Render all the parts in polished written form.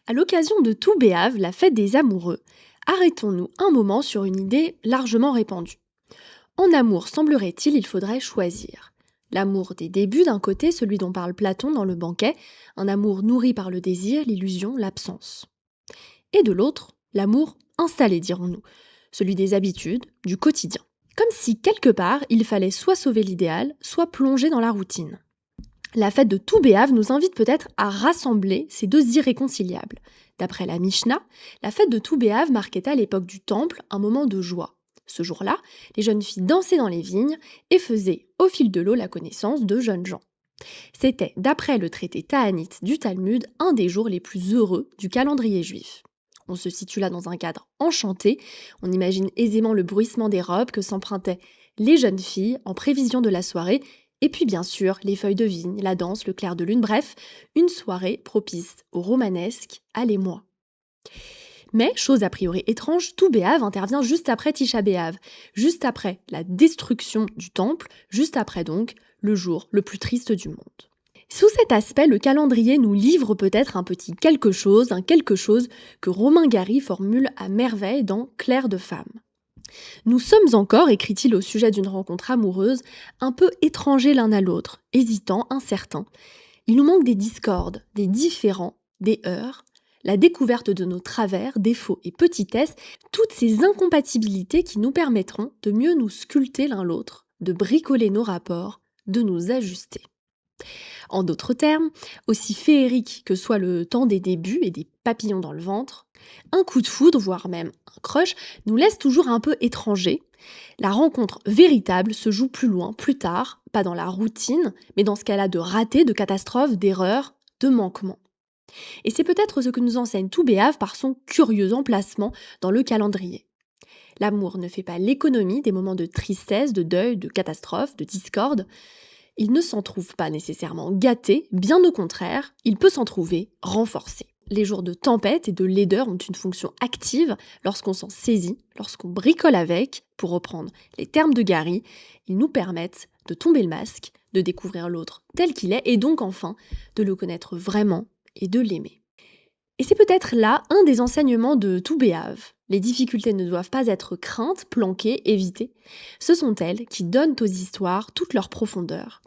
À l'occasion de Tout Béave, la fête des amoureux, arrêtons-nous un moment sur une idée largement répandue. En amour, semblerait-il, il faudrait choisir. L'amour des débuts d'un côté, celui dont parle Platon dans le banquet, un amour nourri par le désir, l'illusion, l'absence. Et de l'autre, l'amour installé, dirons-nous, celui des habitudes, du quotidien. Comme si, quelque part, il fallait soit sauver l'idéal, soit plonger dans la routine. La fête de Tout Béave nous invite peut-être à rassembler ces deux irréconciliables. D'après la Mishnah, la fête de Tout Béave marquait à l'époque du Temple un moment de joie. Ce jour-là, les jeunes filles dansaient dans les vignes et faisaient au fil de l'eau la connaissance de jeunes gens. C'était, d'après le traité Ta'anit du Talmud, un des jours les plus heureux du calendrier juif. On se situe là dans un cadre enchanté, on imagine aisément le bruissement des robes que s'empruntaient les jeunes filles en prévision de la soirée, et puis bien sûr les feuilles de vigne, la danse, le clair de lune, bref, une soirée propice au romanesque, à l'émoi. Mais, chose a priori étrange, Tout Béave intervient juste après Tisha Béave, juste après la destruction du temple, juste après donc le jour le plus triste du monde. Sous cet aspect, le calendrier nous livre peut-être un petit quelque chose, un quelque chose que Romain Gary formule à merveille dans Clair de femme. Nous sommes encore, écrit-il au sujet d'une rencontre amoureuse, un peu étrangers l'un à l'autre, hésitants, incertains. Il nous manque des discordes, des différends, des heurts, la découverte de nos travers, défauts et petitesses, toutes ces incompatibilités qui nous permettront de mieux nous sculpter l'un l'autre, de bricoler nos rapports, de nous ajuster. En d'autres termes, aussi féerique que soit le temps des débuts et des papillons dans le ventre, un coup de foudre, voire même un crush, nous laisse toujours un peu étrangers. La rencontre véritable se joue plus loin, plus tard, pas dans la routine, mais dans ce qu'elle a de raté, de catastrophe, d'erreur, de manquement. Et c'est peut-être ce que nous enseigne Tout Béave par son curieux emplacement dans le calendrier. L'amour ne fait pas l'économie des moments de tristesse, de deuil, de catastrophe, de discorde. Il ne s'en trouve pas nécessairement gâté, bien au contraire, il peut s'en trouver renforcé. Les jours de tempête et de laideur ont une fonction active lorsqu'on s'en saisit, lorsqu'on bricole avec, pour reprendre les termes de Gary, ils nous permettent de tomber le masque, de découvrir l'autre tel qu'il est et donc enfin de le connaître vraiment et de l'aimer. Et c'est peut-être là un des enseignements de Tout Béave. Les difficultés ne doivent pas être craintes, planquées, évitées. Ce sont elles qui donnent aux histoires toute leur profondeur.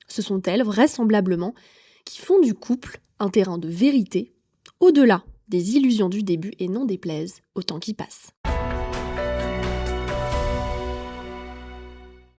Ce sont elles, vraisemblablement, qui font du couple un terrain de vérité, au-delà des illusions du début et n'en déplaise au temps qui passe.